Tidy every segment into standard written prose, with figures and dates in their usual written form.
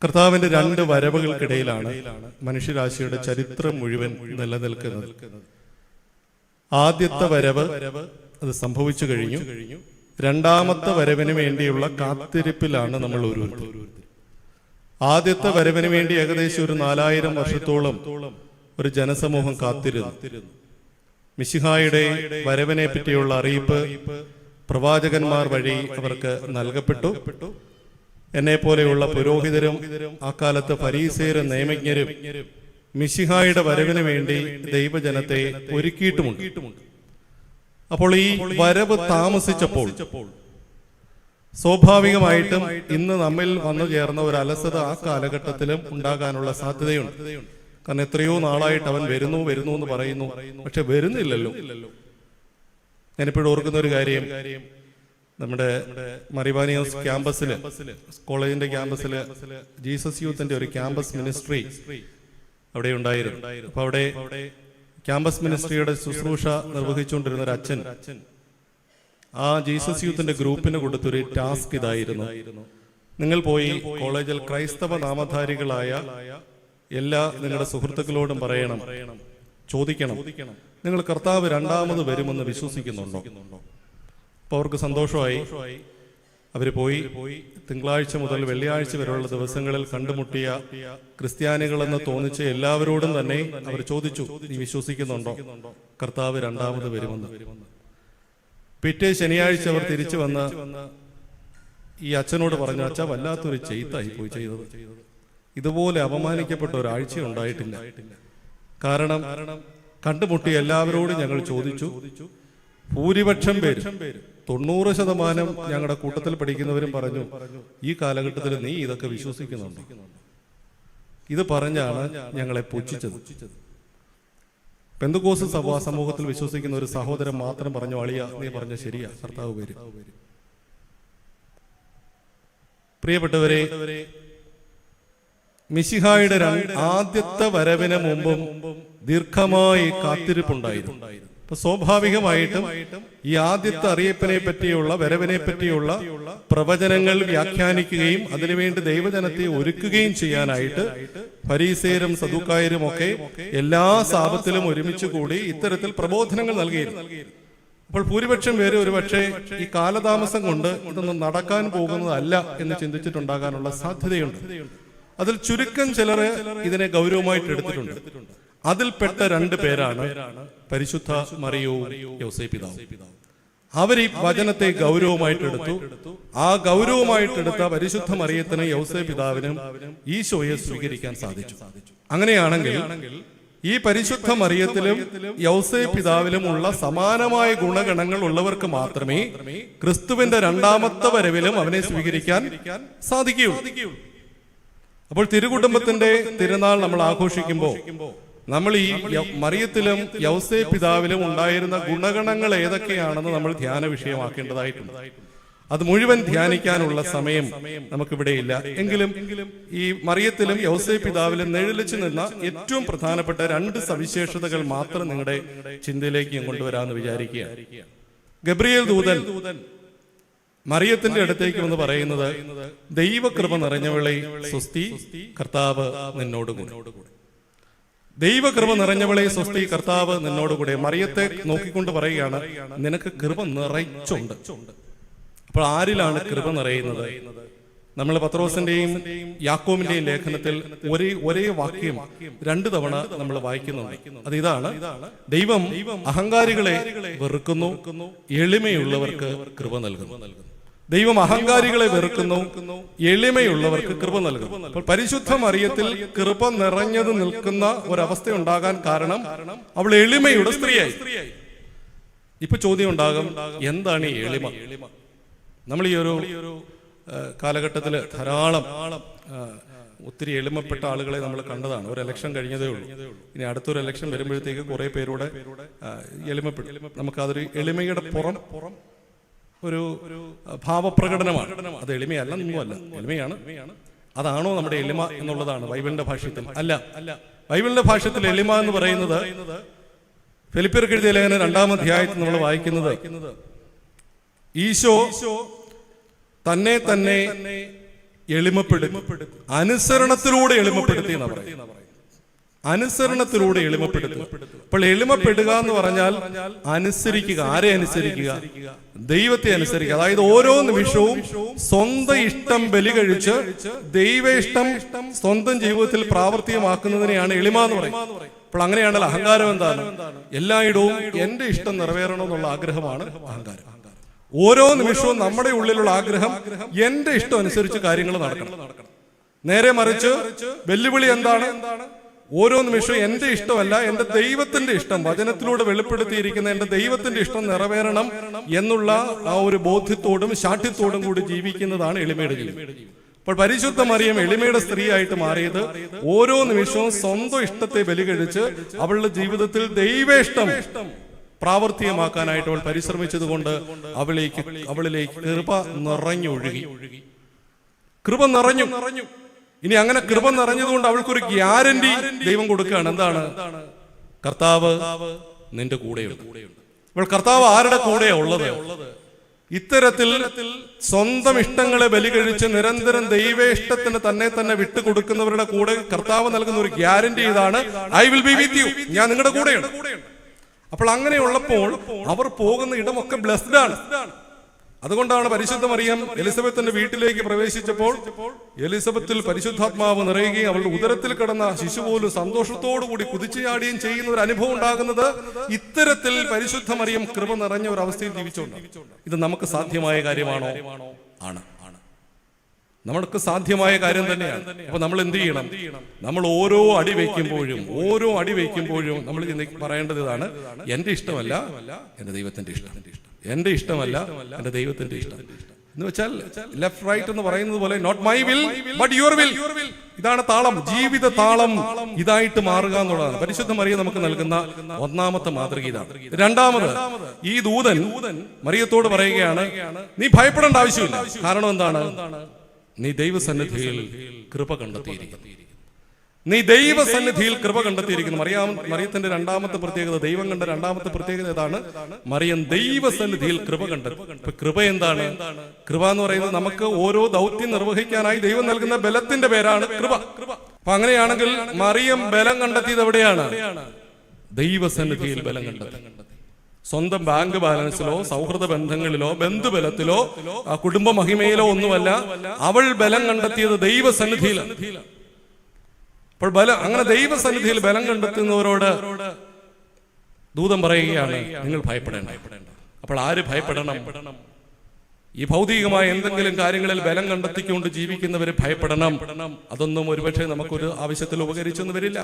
കർത്താവിന്റെ രണ്ട് വരവുകൾക്കിടയിലാണ് മനുഷ്യരാശിയുടെ ചരിത്രം മുഴുവൻ നിലനിൽക്കുന്നത്. ആദ്യത്തെ വരവ് അത് സംഭവിച്ചു കഴിഞ്ഞു. രണ്ടാമത്തെ വരവിന് വേണ്ടിയുള്ള കാത്തിരിപ്പിലാണ് നമ്മൾ ഓരോരുത്തരും. ആദ്യത്തെ വരവിന് വേണ്ടി ഏകദേശം ഒരു 4000 വർഷത്തോളം ഒരു ജനസമൂഹം കാത്തിരുന്നു. മിശിഹായുടെ വരവിനെ പറ്റിയുള്ള അറിയിപ്പ് പ്രവാചകന്മാർ വഴി അവർക്ക് നൽകപ്പെട്ടു. എന്നെ പോലെയുള്ള പുരോഹിതരും അക്കാലത്ത് ഫരീസേരും നിയമജ്ഞരും മിശിഹായുടെ വരവിന് വേണ്ടി ദൈവജനത്തെ ഒരുക്കിയിട്ടുമുണ്ട്. അപ്പോൾ ഈ വരവ് താമസിച്ചപ്പോൾ സ്വാഭാവികമായിട്ടും ഇന്ന് നമ്മിൽ വന്നു ചേർന്ന ഒരു അലസത ആ കാലഘട്ടത്തിലും ഉണ്ടാകാനുള്ള സാധ്യതയുണ്ട്. കാരണം എത്രയോ നാളായിട്ട് അവൻ വരുന്നു വരുന്നു എന്ന് പറയുന്നു, പക്ഷെ വരുന്നില്ലല്ലോ. ഞാനിപ്പോഴും ഓർക്കുന്ന ഒരു കാര്യം, നമ്മുടെ മറിവാനിയോസ് ക്യാമ്പസിൽ, കോളേജിന്റെ ക്യാമ്പസിൽ ജീസസ് യൂത്തിന്റെ ഒരു ക്യാമ്പസ് മിനിസ്ട്രി അവിടെ ഉണ്ടായിരുന്നു. അപ്പൊ അവിടെ ക്യാമ്പസ് മിനിസ്ട്രിയുടെ ശുശ്രൂഷ നിർവഹിച്ചുകൊണ്ടിരുന്ന ഒരു അച്ഛൻ ആ ജീസസ് യൂത്തിന്റെ ഗ്രൂപ്പിന് കൊടുത്തൊരു ടാസ്ക് ഇതായിരുന്നു: നിങ്ങൾ പോയി കോളേജിൽ ക്രൈസ്തവ നാമധാരികളായ എല്ലാ നിങ്ങളുടെ സുഹൃത്തുക്കളോടും പറയണം, ചോദിക്കണം, നിങ്ങൾ കർത്താവ് രണ്ടാമത് വരുമെന്ന് വിശ്വസിക്കുന്നുണ്ടോ? അപ്പൊ അവർക്ക് സന്തോഷമായി. അവര് പോയി തിങ്കളാഴ്ച മുതൽ വെള്ളിയാഴ്ച വരെയുള്ള ദിവസങ്ങളിൽ കണ്ടുമുട്ടിയ ക്രിസ്ത്യാനികളെന്ന് തോന്നിച്ച എല്ലാവരോടും തന്നെ അവർ ചോദിച്ചു, നീ വിശ്വസിക്കുന്നുണ്ടോ കർത്താവ് രണ്ടാമത് വരുമെന്ന്? പിറ്റേ ശനിയാഴ്ച അവർ തിരിച്ചു വന്ന് ഈ അച്ഛനോട് പറഞ്ഞു, അച്ഛാ വല്ലാത്തൊരു ചെയ്ത്തായി പോയി ചെയ്തത്. ഇതുപോലെ അപമാനിക്കപ്പെട്ട ഒരാഴ്ച ഉണ്ടായിട്ടില്ല. കാരണം കണ്ടുമുട്ടിയ എല്ലാവരോടും ഞങ്ങൾ ചോദിച്ചു, ഭൂരിപക്ഷം പേര് 90% ഞങ്ങളുടെ കൂട്ടത്തിൽ പഠിക്കുന്നവരും പറഞ്ഞു, ഈ കാലഘട്ടത്തിൽ നീ ഇതൊക്കെ വിശ്വസിക്കുന്നുണ്ടോ? ഇത് പറഞ്ഞാണ് ഞങ്ങളെ പുച്ഛിച്ചത്. പെന്തക്കോസ്ത് സഭാ സമൂഹത്തിൽ വിശ്വസിക്കുന്ന ഒരു സഹോദരൻ മാത്രം പറഞ്ഞു, അളിയ നീ പറഞ്ഞ ശരിയാ, കർത്താവ് വരും. പ്രിയപ്പെട്ടവരെ, മിശിഹായുടെ ആദ്യത്തെ വരവിന് മുമ്പും ദീർഘമായി കാത്തിരിപ്പുണ്ടായിരുന്നു. അപ്പൊ സ്വാഭാവികമായിട്ടും ഈ ആദ്യത്തെ അറിയിപ്പിനെ പറ്റിയുള്ള വരവിനെ പറ്റിയുള്ള പ്രവചനങ്ങൾ വ്യാഖ്യാനിക്കുകയും അതിനുവേണ്ടി ദൈവജനത്തെ ഒരുക്കുകയും ചെയ്യാനായിട്ട് ഫരീസേരും സദുക്കായരും ഒക്കെ എല്ലാ സാപത്തിലും ഒരുമിച്ച് കൂടി ഇത്തരത്തിൽ പ്രബോധനങ്ങൾ നൽകിയിരുന്നു. അപ്പോൾ ഭൂരിപക്ഷം പേര് ഒരുപക്ഷെ ഈ കാലതാമസം കൊണ്ട് ഇതൊന്നും നടക്കാൻ പോകുന്നതല്ല എന്ന് ചിന്തിച്ചിട്ടുണ്ടാകാനുള്ള സാധ്യതയുണ്ട്. അതിൽ ചുരുക്കം ചിലര് ഇതിനെ ഗൗരവമായിട്ട് എടുത്തിട്ടുണ്ട്. അതിൽപ്പെട്ട 2 പേരാണ് പരിശുദ്ധ മറിയവും യോസേപ്പിതാവും. അവർ ഈ വചനത്തെ ഗൗരവമായിട്ടെടുത്തു. ആ ഗൗരവമായിട്ടെടുത്ത പരിശുദ്ധ മറിയത്തിനും യൗസേപ്പിതാവിനും ഈശോയെ സ്വീകരിക്കാൻ സാധിച്ചു. അങ്ങനെയാണെങ്കിൽ ഈ പരിശുദ്ധ മറിയത്തിലും യൗസേപ്പിതാവിലുമുള്ള സമാനമായ ഗുണഗണങ്ങൾ ഉള്ളവർക്ക് മാത്രമേ ക്രിസ്തുവിന്റെ രണ്ടാമത്തെ വരവിലും അവനെ സ്വീകരിക്കാൻ സാധിക്കുകയുള്ളൂ. അപ്പോൾ തിരുകുടുംബത്തിന്റെ തിരുനാൾ നമ്മൾ ആഘോഷിക്കുമ്പോൾ നമ്മൾ ഈ മറിയത്തിലും യൗസേപ്പിതാവിലും ഉണ്ടായിരുന്ന ഗുണഗണങ്ങൾ ഏതൊക്കെയാണെന്ന് നമ്മൾ ധ്യാന വിഷയമാക്കേണ്ടതായിട്ടുണ്ട്. അത് മുഴുവൻ ധ്യാനിക്കാനുള്ള സമയം നമുക്കിവിടെ ഇല്ല. എങ്കിലും ഈ മറിയത്തിലും യൗസേപ്പിതാവിലും നിഴലിച്ചു നിന്ന ഏറ്റവും പ്രധാനപ്പെട്ട 2 സവിശേഷതകൾ മാത്രം നിങ്ങളുടെ ചിന്തയിലേക്ക് കൊണ്ടുവരാമെന്ന് വിചാരിക്കുക. ഗബ്രിയേൽ ദൂതൻ മറിയത്തിന്റെ അടുത്തേക്ക് വന്ന് പറയുന്നത്, ദൈവകൃപ നിറഞ്ഞവളെ സ്വസ്തി, കർത്താവ് നിന്നോടുകൂടെ. ദൈവകൃപ നിറഞ്ഞവളെ സ്വസ്തി, കർത്താവ് നിന്നോടുകൂടെ. മറിയത്തെ നോക്കിക്കൊണ്ട് പറയുകയാണ്, നിനക്ക് കൃപ നിറച്ചുണ്ട്. അപ്പോൾ ആരിലാണ് കൃപ നിറയുന്നത്? നമ്മൾ പത്രോസിന്റെയും യാക്കോബിന്റെയും ലേഖനത്തിൽ ഒരേ വാക്യം 2 തവണ നമ്മൾ വായിക്കുന്നുണ്ട്. അത് ഇതാണ്: ദൈവം അഹങ്കാരികളെ വെറുക്കുന്നു, എളിമയുള്ളവർക്ക് കൃപ നൽകുന്നു. ദൈവം അഹങ്കാരികളെ വെറുക്കുന്നു, എളിമയുള്ളവർക്ക് കൃപ നൽകുന്നു. അപ്പോൾ പരിശുദ്ധ മറിയത്തിൽ കൃപ നിറഞ്ഞത് നിൽക്കുന്ന ഒരവസ്ഥ ഉണ്ടാകാൻ കാരണം അവൾ എളിമയുടെ സ്ത്രീയായി. ഇപ്പൊ ചോദ്യം ഉണ്ടാകും, എന്താണ് ഈ എളിമ? നമ്മൾ ഈ ഒരു കാലഘട്ടത്തില് ധാരാളം ഒത്തിരി എളിമപ്പെട്ട ആളുകളെ നമ്മൾ കണ്ടതാണ്. ഒരു ഇലക്ഷൻ കഴിഞ്ഞതേ ഉള്ളൂ. ഇനി അടുത്തൊരു ഇലക്ഷൻ വരുമ്പോഴത്തേക്ക് കുറെ പേരുടെ എളിമപ്പെടും. നമുക്കതൊരു എളിമയുടെ പുറം ഒരു ഭാവപ്രകടനമാണ്. അത് എളിമയല്ല, ഒന്നുമല്ല, എളിമയാണ്. അതാണോ നമ്മുടെ എളിമ എന്നുള്ളതാണ് ബൈബിളിന്റെ ഭാഷ്യത്തിൽ. അല്ല, ബൈബിളിന്റെ ഭാഷ്യത്തിൽ എളിമ എന്ന് പറയുന്നത് ഫിലിപ്പിയർക്ക് എഴുതിയ ലേഖനം 2-ാം അധ്യായത്തിൽ നമ്മൾ വായിക്കുന്നത്, ഈശോ തന്നെ എളിമപ്പെടുത്തി, അനുസരണത്തിലൂടെ എളിമപ്പെടുത്തി എന്ന് പറയുന്നത്. അനുസരണത്തിലൂടെ എളിമപ്പെടുത്തുക. അപ്പോൾ എളിമപ്പെടുക എന്ന് പറഞ്ഞാൽ അനുസരിക്കുക. ആരെ അനുസരിക്കുക? ദൈവത്തെ അനുസരിക്കുക. അതായത് ഓരോ നിമിഷവും സ്വന്തം ഇഷ്ടം ബലി കഴിച്ച് ദൈവ ഇഷ്ടം സ്വന്തം ജീവിതത്തിൽ പ്രാവർത്തികമാക്കുന്നതിനെയാണ് എളിമ എന്ന് പറയുന്നത്. അപ്പോൾ അങ്ങനെയാണല്ലോ അഹങ്കാരം എന്താണ്? എല്ലായിടവും എന്റെ ഇഷ്ടം നിറവേറണമെന്നുള്ള ആഗ്രഹമാണ് അഹങ്കാരം. ഓരോ നിമിഷവും നമ്മുടെ ഉള്ളിലുള്ള ആഗ്രഹം എന്റെ ഇഷ്ടം അനുസരിച്ച് കാര്യങ്ങൾ നടക്കണം. നേരെ മറിച്ച് വെല്ലുവിളി എന്താണ്? ഓരോ നിമിഷവും എന്റെ ഇഷ്ടമല്ല, എന്റെ ദൈവത്തിന്റെ ഇഷ്ടം, വചനത്തിലൂടെ വെളിപ്പെടുത്തിയിരിക്കുന്ന എന്റെ ദൈവത്തിന്റെ ഇഷ്ടം നിറവേറണം എന്നുള്ള ആ ഒരു ബോധ്യത്തോടും ശാഠ്യത്തോടും കൂടി ജീവിക്കുന്നതാണ് എളിമയുടെ ജീവിതം. അപ്പോൾ പരിശുദ്ധ മറിയം എളിമയുടെ സ്ത്രീയായിട്ട് മാറിയത് ഓരോ നിമിഷവും സ്വന്തം ഇഷ്ടത്തെ ബലികഴിച്ച് അവളുടെ ജീവിതത്തിൽ ദൈവേഷ്ടം പ്രാവർത്തികമാക്കാനായിട്ട് അവൾ പരിശ്രമിച്ചത് കൊണ്ട് അവളിലേക്ക് കൃപ നിറഞ്ഞൊഴുകി. കൃപ നിറഞ്ഞു. ഇനി അങ്ങനെ കൃപ നിറഞ്ഞതുകൊണ്ട് അവൾക്കൊരു ഗ്യാരണ്ടി ദൈവം കൊടുക്കുകയാണ്. എന്താണ്? കർത്താവ് നിന്റെ കൂടെയുണ്ട്. അപ്പോൾ കർത്താവ് ആരുടെ കൂടെയാ ഉള്ളത്? ഇത്തരത്തിൽ സ്വന്തം ഇഷ്ടങ്ങളെ ബലികഴിച്ച് നിരന്തരം ദൈവേഷ്ടത്തിന് തന്നെ വിട്ടുകൊടുക്കുന്നവരുടെ കൂടെ കർത്താവ് നൽകുന്ന ഒരു ഗ്യാരണ്ടി ഇതാണ്, I will be with you, ഞാൻ നിങ്ങളുടെ കൂടെയുണ്ട്. അപ്പോൾ അങ്ങനെയുള്ളപ്പോൾ അവർ പോകുന്ന ഇടമൊക്കെ ബ്ലെസ്ഡ് ആണ്. അതുകൊണ്ടാണ് പരിശുദ്ധ മറിയം എലിസബത്തിന്റെ വീട്ടിലേക്ക് പ്രവേശിച്ചപ്പോൾ എലിസബത്തിൽ പരിശുദ്ധാത്മാവ് നിറയുകയും അവളുടെ ഉദരത്തിൽ കിടന്ന ശിശു പോലും സന്തോഷത്തോടുകൂടി കുതിച്ചുചാടുകയും ചെയ്യുന്ന ഒരു അനുഭവം ഉണ്ടാകുന്നത് ഇത്തരത്തിൽ പരിശുദ്ധ മറിയം കൃപ നിറഞ്ഞ ഒരു അവസ്ഥയിൽ ജീവിച്ചുകൊണ്ട്. ഇത് നമുക്ക് സാധ്യമായ കാര്യമാണോ? ആണ്. നമ്മൾക്ക് സാധ്യമായ കാര്യം തന്നെയാണ്. അപ്പൊ നമ്മൾ എന്ത് ചെയ്യണം? നമ്മൾ ഓരോ അടി വയ്ക്കുമ്പോഴും നമ്മൾ പറയേണ്ടത് ഇതാണ്, എന്റെ ഇഷ്ടമല്ല എന്റെ ദൈവത്തിന്റെ ഇഷ്ടം, എന്റെ ഇഷ്ടമല്ല എന്റെ ദൈവത്തിന്റെ ഇഷ്ടം. എന്ന് വെച്ചാൽ ലെഫ്റ്റ് റൈറ്റ് എന്ന് പറയുന്നത് പോലെ not my will but your will. ഇതാണ് താളം, ജീവിത താളം ഇതായിട്ട് മാറുക എന്നുള്ളതാണ് പരിശുദ്ധ മറിയം നമുക്ക് നൽകുന്ന ഒന്നാമത്തെ മാതൃക. ഇതാണ്. രണ്ടാമത്, ഈ ദൂതൻ മറിയത്തോട് പറയുകയാണ്, നീ ഭയപ്പെടേണ്ട ആവശ്യമില്ല. കാരണം എന്താണ്? നീ ദൈവസന്നിധിയിൽ കൃപ കണ്ടെത്തിയിരിക്കുന്നു. നീ ദൈവസന്നിധിയിൽ കൃപ കണ്ടെത്തിയിരിക്കുന്നു. മറിയത്തിന്റെ രണ്ടാമത്തെ പ്രത്യേകത, ദൈവം കണ്ട രണ്ടാമത്തെ പ്രത്യേകത ഏതാണ്? മറിയം ദൈവസന്നിധിയിൽ കൃപ കണ്ടെത്തി. കൃപ എന്താണ്? കൃപ എന്ന് പറയുന്നത് നമുക്ക് ഓരോ ദൗത്യം നിർവഹിക്കാനായി ദൈവം നൽകുന്ന ബലത്തിന്റെ പേരാണ് കൃപ. അപ്പൊ അങ്ങനെയാണെങ്കിൽ മറിയം ബലം കണ്ടെത്തിയത് എവിടെയാണ്? ദൈവസന്നിധിയിൽ ബലം കണ്ടെത്തി. സ്വന്തം ബാങ്ക് ബാലൻസിലോ സൗഹൃദ ബന്ധങ്ങളിലോ ബന്ധുബലത്തിലോ കുടുംബ മഹിമയിലോ ഒന്നുമല്ല, അവൾ ബലം കണ്ടെത്തിയത് ദൈവസന്നിധിയിലാണ്. അപ്പോൾ അങ്ങനെ ദൈവസന്നിധിയിൽ ബലം കണ്ടെത്തുന്നവരോട് ദൂതൻ പറയുകയാണ്, നിങ്ങൾ ഭയപ്പെടേണ്ട. അപ്പോൾ ആര് ഭയപ്പെടണം? ഈ ഭൗതികമായ എന്തെങ്കിലും കാര്യങ്ങളിൽ ബലം കണ്ടെത്തിക്കൊണ്ട് ജീവിക്കുന്നവര് ഭയപ്പെടണം. അതൊന്നും ഒരുപക്ഷെ നമുക്കൊരു ആവശ്യത്തിൽ ഉപകരിച്ചൊന്നും വരില്ല.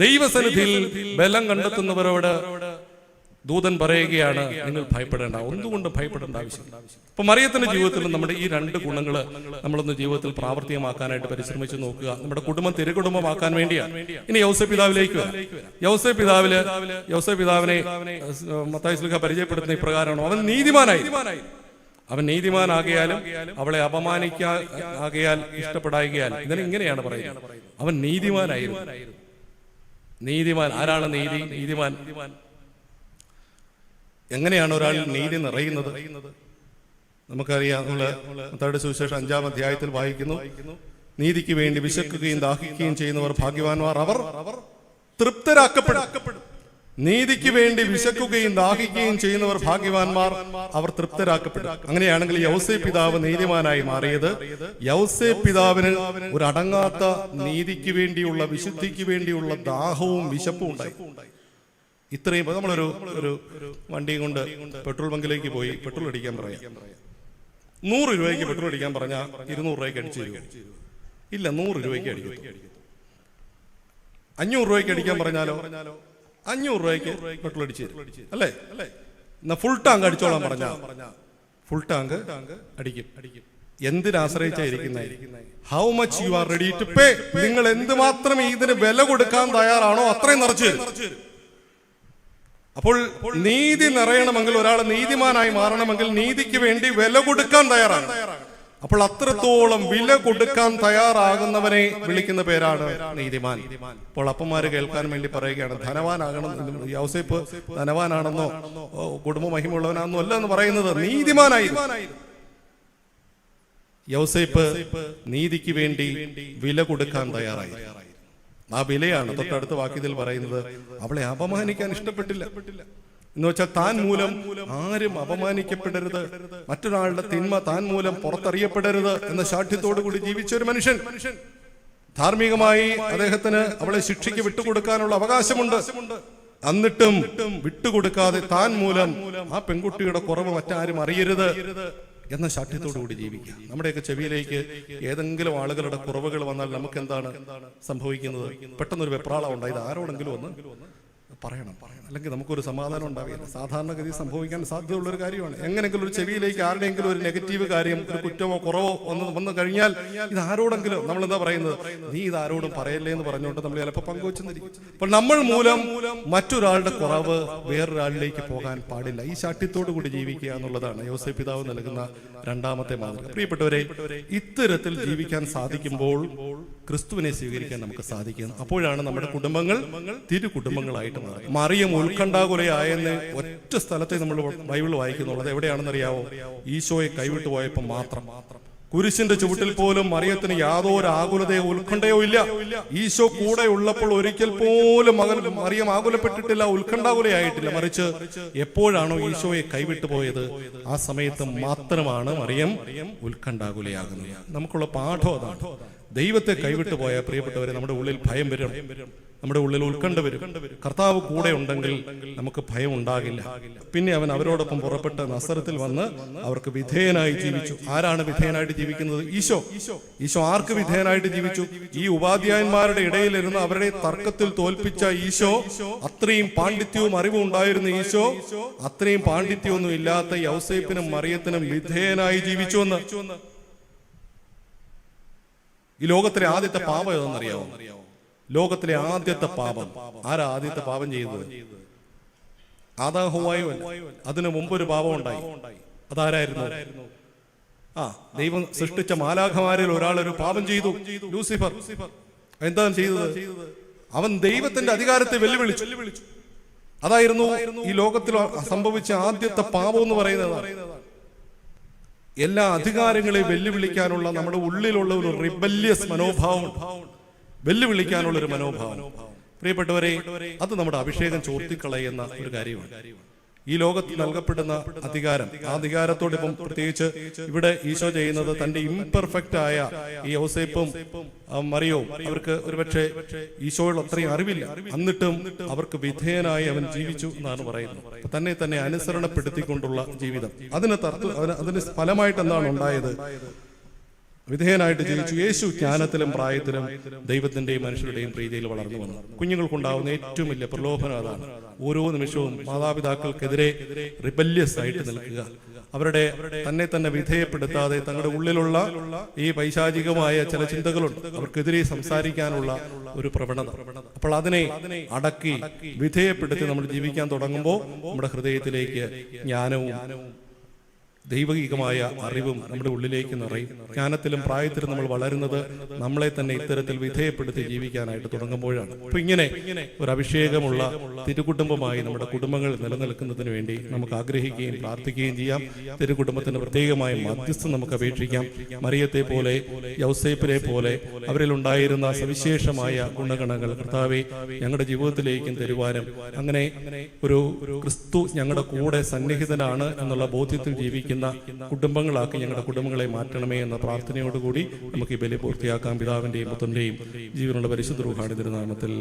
ദൈവസന്നിധിയിൽ ബലം കണ്ടെത്തുന്നവരോട് ദൂതൻ പറയുകയാണ്, നിങ്ങൾ ഭയപ്പെടേണ്ട, ഒന്നുകൊണ്ടും ഭയപ്പെടേണ്ട ആവശ്യമില്ല. അപ്പൊ മറിയത്തിന്റെ ജീവിതത്തിൽ നമ്മുടെ ഈ രണ്ട് ഗുണങ്ങൾ നമ്മളൊന്ന് ജീവിതത്തിൽ പ്രാവർത്തികമാക്കാനായിട്ട് പരിശ്രമിച്ചു നോക്കുക. നമ്മുടെ കുടുംബം തിരുകുടുംബമാക്കാൻ വേണ്ടിയാണ്. ഇനി യൗസേപ്പ് പിതാവിലേക്ക് വരാം. യൗസേപ്പ് പിതാവിനെ മത്തായി ശ്ലീഹ പരിചയപ്പെടുത്തുന്ന ഇപ്രകാരമാണ്, അവൻ നീതിമാനായി. അവൻ നീതിമാനാകിയാലും അവളെ അപമാനിക്കാകിയാൽ ഇഷ്ടപ്പെടാകിയാൽ, ഇങ്ങനെയാണ് പറയുന്നത്. അവൻ നീതിമാനായിരുന്നു. നീതിമാൻ ആരാണ്? നീതിമാൻ. എങ്ങനെയാണ് ഒരാൾ നീതി നിറയുന്നത്? നമുക്കറിയാം, മത്തായിയുടെ സുവിശേഷം 5-ാം അധ്യായത്തിൽ വായിക്കുന്നു, നീതിക്ക് വേണ്ടി വിശക്കുകയും ദാഹിക്കുകയും ചെയ്യുന്നവർ ഭാഗ്യവാന്മാർ, അവർ തൃപ്തരാക്കപ്പെടും. നീതിക്ക് വേണ്ടി വിശക്കുകയും ദാഹിക്കുകയും ചെയ്യുന്നവർ ഭാഗ്യവാന്മാർ, അവർ തൃപ്തരാക്കപ്പെടും. അങ്ങനെയാണെങ്കിൽ യൗസേപ്പ് പിതാവ് നീതിമാനായി മാറിയത് യൗസേപ്പ് പിതാവിന് ഒരു അടങ്ങാത്ത നീതിക്ക് വേണ്ടിയുള്ള വിശുദ്ധിക്ക് വേണ്ടിയുള്ള ദാഹവും വിശപ്പും ഉണ്ടായി. ഇത്രയും നമ്മളൊരു വണ്ടിയും കൊണ്ട് പെട്രോൾ ബങ്കിലേക്ക് പോയി പെട്രോൾ അടിക്കാൻ പറയാം. 100 രൂപയ്ക്ക് പെട്രോൾ അടിക്കാൻ പറഞ്ഞാൽ 200 രൂപയ്ക്ക് അടിച്ചു തരുമോ? ഇല്ല, 100 രൂപയ്ക്ക് അടിക്കും. 500 രൂപയ്ക്ക് അടിക്കാൻ പറഞ്ഞാലോ 500 രൂപയ്ക്ക് പെട്രോൾ അടിച്ചു തരും, അല്ലേ? എന്നാ ഫുൾ ടാങ്ക് അടിച്ചോളാൻ പറഞ്ഞാൽ ഫുൾ ടാങ്ക് അടിക്കും. എന്തിനാശ്രയിച്ചായിരിക്കുന്നത്? How much you are ready to pay. നിങ്ങൾ എന്തുമാത്രം ഇതിന് വില കൊടുക്കാൻ തയ്യാറാണോ അത്രയും നിറച്ചു തരും. അപ്പോൾ നീതി നിറയണമെങ്കിൽ, ഒരാൾ നീതിമാനായി മാറണമെങ്കിൽ നീതിക്ക് വേണ്ടി വില കൊടുക്കാൻ തയ്യാറാണ്. അപ്പോൾ അത്രത്തോളം വില കൊടുക്കാൻ തയ്യാറാകുന്നവനെ വിളിക്കുന്ന പേരാണ് നീതിമാൻ. അപ്പോൾ അപ്പന്മാര് കേൾക്കാൻ വേണ്ടി പറയുകയാണ്, ധനവാനാകണം. യൗസേപ്പ് ധനവാനാണെന്നോ കുടുംബ മഹിമുള്ളവനാണെന്നോ അല്ല എന്ന് പറയുന്നത്, നീതിമാനായി. യൗസേപ്പ് നീതിക്ക് വേണ്ടി വില കൊടുക്കാൻ തയ്യാറായി. ആ വിലയാണ് തൊട്ടടുത്ത വാക്യത്തിൽ പറയുന്നത്. അവളെ അപമാനിക്കാൻ ഇഷ്ടപ്പെട്ടില്ല എന്ന് വെച്ചാൽ താൻ മൂലം ആരും അപമാനിക്കപ്പെടരുത്, മറ്റൊരാളുടെ തിന്മ താൻ മൂലം പുറത്തറിയപ്പെടരുത് എന്ന ശാഠ്യത്തോടു കൂടി ജീവിച്ച ഒരു മനുഷ്യൻ. ധാർമ്മികമായി അദ്ദേഹത്തിന് അവളെ ശിക്ഷയ്ക്ക് വിട്ടുകൊടുക്കാനുള്ള അവകാശമുണ്ട്. എന്നിട്ടും വിട്ടുകൊടുക്കാതെ താൻ മൂലം ആ പെൺകുട്ടിയുടെ കുറവ് മറ്റാരും അറിയരുത് എന്ന ശാഠ്യത്തോടു കൂടി ജീവിക്കുക. നമ്മുടെയൊക്കെ ചെവിയിലേക്ക് ഏതെങ്കിലും ആളുകളുടെ കുറവുകൾ വന്നാൽ നമുക്ക് എന്താണ് സംഭവിക്കുന്നത്? പെട്ടെന്നൊരു വെപ്രാളം ഉണ്ടായി, ഇത് ആരോടെങ്കിലും ഒന്ന് പറയണം, അല്ലെങ്കിൽ നമുക്കൊരു സമാധാനം ഉണ്ടാവില്ല. സാധാരണഗതി സംഭവിക്കാൻ സാധ്യതയുള്ളൊരു കാര്യമാണ്. എങ്ങനെയെങ്കിലും ഒരു ചെവിയിലേക്ക് ആരുടെയെങ്കിലും ഒരു നെഗറ്റീവ് കാര്യം, ഒരു കുറ്റമോ കുറവോ വന്നു കഴിഞ്ഞാൽ ഇത് ആരോടെങ്കിലും നമ്മൾ എന്താ പറയുന്നത്? നീ ഇത് ആരോടും പറയല്ലേ എന്ന് പറഞ്ഞുകൊണ്ട് നമ്മൾ ചിലപ്പോൾ പങ്കുവെച്ചെന്നിരിക്കും. അപ്പോൾ നമ്മൾ മൂലം മറ്റൊരാളുടെ കുറവ് വേറൊരാളിലേക്ക് പോകാൻ പാടില്ല. ഈ ശാഠ്യത്തോടു കൂടി ജീവിക്കുക എന്നുള്ളതാണ് യോസേപ്പ് പിതാവ് നൽകുന്ന രണ്ടാമത്തെ മാതൃക. പ്രിയപ്പെട്ടവരെ, ഇത്തരത്തിൽ ജീവിക്കാൻ സാധിക്കുമ്പോൾ ക്രിസ്തുവിനെ സ്വീകരിക്കാൻ നമുക്ക് സാധിക്കും. അപ്പോഴാണ് നമ്മുടെ കുടുംബങ്ങൾ തിരു കുടുംബങ്ങളായിട്ട് മാറും. മറിയം ഉത്കണ്ഠാകുലയായെന്ന് ഒറ്റ സ്ഥലത്തെ നമ്മൾ ബൈബിൾ വായിക്കുന്നുള്ളത് എവിടെയാണെന്നറിയാവോ? ഈശോയെ കൈവിട്ടു പോയപ്പോൾ മാത്രം. കുരിശിന്റെ ചുവട്ടിൽ പോലും മറിയത്തിന് യാതൊരു ആകുലതയോ ഉത്കണ്ഠയോ ഇല്ല. ഈശോ കൂടെ ഉള്ളപ്പോൾ ഒരിക്കൽ പോലും മറിയം ആകുലപ്പെട്ടിട്ടില്ല, ഉത്കണ്ഠാകുലയായിട്ടില്ല. മറിച്ച് എപ്പോഴാണോ ഈശോയെ കൈവിട്ടു പോയത് ആ സമയത്ത് മാത്രമാണ് മറിയം ഉത്കണ്ഠാകുലയാകുന്നത്. നമുക്കുള്ള പാഠം അതാണ്. ദൈവത്തെ കൈവിട്ടു പോയ പ്രിയപ്പെട്ടവരെ, നമ്മുടെ ഉള്ളിൽ ഭയം വരും, നമ്മുടെ ഉള്ളിൽ ഉത്കണ്ഠ വരും. കർത്താവ് കൂടെ ഉണ്ടെങ്കിൽ നമുക്ക് ഭയം ഉണ്ടാകില്ല. പിന്നെ അവൻ അവരോടൊപ്പം പുറപ്പെട്ട് നസറത്തിൽ വന്ന് അവർക്ക് വിധേയനായി ജീവിച്ചു. ആരാണ് വിധേയനായിട്ട് ജീവിക്കുന്നത്? ഈശോ. ഈശോ ആർക്ക് വിധേയനായിട്ട് ജീവിച്ചു? ഈ ഉപാധ്യായന്മാരുടെ ഇടയിലിരുന്ന് അവരുടെ തർക്കത്തിൽ തോൽപ്പിച്ച ഈശോ, അത്രയും പാണ്ഡിത്യവും അറിവും ഉണ്ടായിരുന്ന ഈശോ, അത്രയും പാണ്ഡിത്യമൊന്നും ഇല്ലാത്ത യൗസേപ്പിനും മറിയത്തിനും വിധേയനായി ജീവിച്ചു എന്ന്. ഈ ലോകത്തിലെ ആദ്യത്തെ പാപം ഏതെന്നറിയാമോ? ലോകത്തിലെ ആദ്യത്തെ പാപം ആരാ ആദ്യത്തെ പാപം ചെയ്തത്? ആദാം ഹവ്വായും അല്ല. അതിനു മുമ്പൊരു പാപം ഉണ്ടായി. അതാരായിരുന്നു? ദൈവം സൃഷ്ടിച്ച മാലാഖമാരിൽ ഒരാളൊരു പാപം ചെയ്തു, ലൂസിഫർ. എന്താണ് ചെയ്തത്? അവൻ ദൈവത്തിന്റെ അധികാരത്തെ വെല്ലുവിളിച്ചു. അതായിരുന്നു ഈ ലോകത്തിൽ സംഭവിച്ച ആദ്യത്തെ പാപം എന്ന് പറയുന്നത്. എല്ലാ അധികാരങ്ങളെയും വെല്ലുവിളിക്കാനുള്ള നമ്മുടെ ഉള്ളിലുള്ള ഒരു റിബല്യസ് മനോഭാവം, വെല്ലുവിളിക്കാനുള്ള ഒരു മനോഭാവം. പ്രിയപ്പെട്ടവരെ, അത് നമ്മുടെ അഭിഷേകം ചോർത്തിക്കളയുന്ന ഒരു കാര്യമാണ്. ഈ ലോകത്ത് നൽകപ്പെടുന്ന അധികാരം, ആ അധികാരത്തോടൊപ്പം പ്രത്യേകിച്ച് ഇവിടെ ഈശോ ചെയ്യുന്നത് തന്റെ ഇംപെർഫെക്റ്റ് ആയ ഈ യൗസേപ്പും മറിയവും, അവർക്ക് ഒരുപക്ഷെ ഈശോയുടെ അത്രയും അറിവില്ല, എന്നിട്ടും അവർക്ക് വിധേയനായി അവൻ ജീവിച്ചു എന്നാണ് പറയുന്നത്. തന്നെ അനുസരണപ്പെടുത്തിക്കൊണ്ടുള്ള ജീവിതം. അതിന് ഫലമായിട്ട് എന്താണ് ഉണ്ടായത്? വിധേയനായിട്ട് ജീവിച്ചു. യേശു ജ്ഞാനത്തിലും പ്രായത്തിലും ദൈവത്തിന്റെയും മനുഷ്യരുടെയും പ്രീതിയിൽ വളർന്നു വന്നു. കുഞ്ഞുങ്ങൾക്കുണ്ടാവുന്ന ഏറ്റവും വലിയ പ്രലോഭനം അതാണ്. ഓരോ നിമിഷവും മാതാപിതാക്കൾക്കെതിരെ റിബല്യസ് ആയിട്ട് നിൽക്കുക, അവരുടെ തന്നെ വിധേയപ്പെടുത്താതെ തങ്ങളുടെ ഉള്ളിലുള്ള ഈ പൈശാചികമായ ചില ചിന്തകളുണ്ട്, അവർക്കെതിരെ സംസാരിക്കാനുള്ള ഒരു പ്രവണത. അപ്പോൾ അതിനെ അടക്കി വിധേയപ്പെടുത്തി നമ്മൾ ജീവിക്കാൻ തുടങ്ങുമ്പോൾ നമ്മുടെ ഹൃദയത്തിലേക്ക് ജ്ഞാനവും ദൈവികമായ അറിവും നമ്മുടെ ഉള്ളിലേക്ക് നിറയും. ജ്ഞാനത്തിലും പ്രായത്തിലും നമ്മൾ വളരുന്നത് നമ്മളെ തന്നെ ഇത്തരത്തിൽ വിധേയപ്പെടുത്തി ജീവിക്കാനായിട്ട് തുടങ്ങുമ്പോഴാണ്. അപ്പൊ ഇങ്ങനെ ഒരു അഭിഷേകമുള്ള തിരുകുടുംബമായി നമ്മുടെ കുടുംബങ്ങൾ നിലനിൽക്കുന്നതിന് വേണ്ടി നമുക്ക് ആഗ്രഹിക്കുകയും പ്രാർത്ഥിക്കുകയും ചെയ്യാം. തിരുകുടുംബത്തിന് പ്രത്യേകമായ മധ്യസ്ഥം നമുക്ക് അപേക്ഷിക്കാം. മറിയത്തെ പോലെ, യൗസേപ്പിനെ പോലെ അവരിൽ ഉണ്ടായിരുന്ന സവിശേഷമായ ഗുണഗണങ്ങൾ കർത്താവേ ഞങ്ങളുടെ ജീവിതത്തിലേക്കും തരുവാനും, അങ്ങനെ ഒരു ക്രിസ്തു ഞങ്ങളുടെ കൂടെ സന്നിഹിതനാണ് എന്നുള്ള ബോധ്യത്തിൽ ജീവിക്കുന്ന കുടുംബങ്ങളാക്കി ഞങ്ങളുടെ കുടുംബങ്ങളെ മാറ്റണമേ എന്ന പ്രാർത്ഥനയോടുകൂടി നമുക്ക് ഈ ബലി പൂർത്തിയാക്കാം. പിതാവിന്റെയും പുത്രന്റെയും ജീവനുള്ള പരിശുദ്ധ റൂഹായുടെ തിരുനാമത്തിൽ.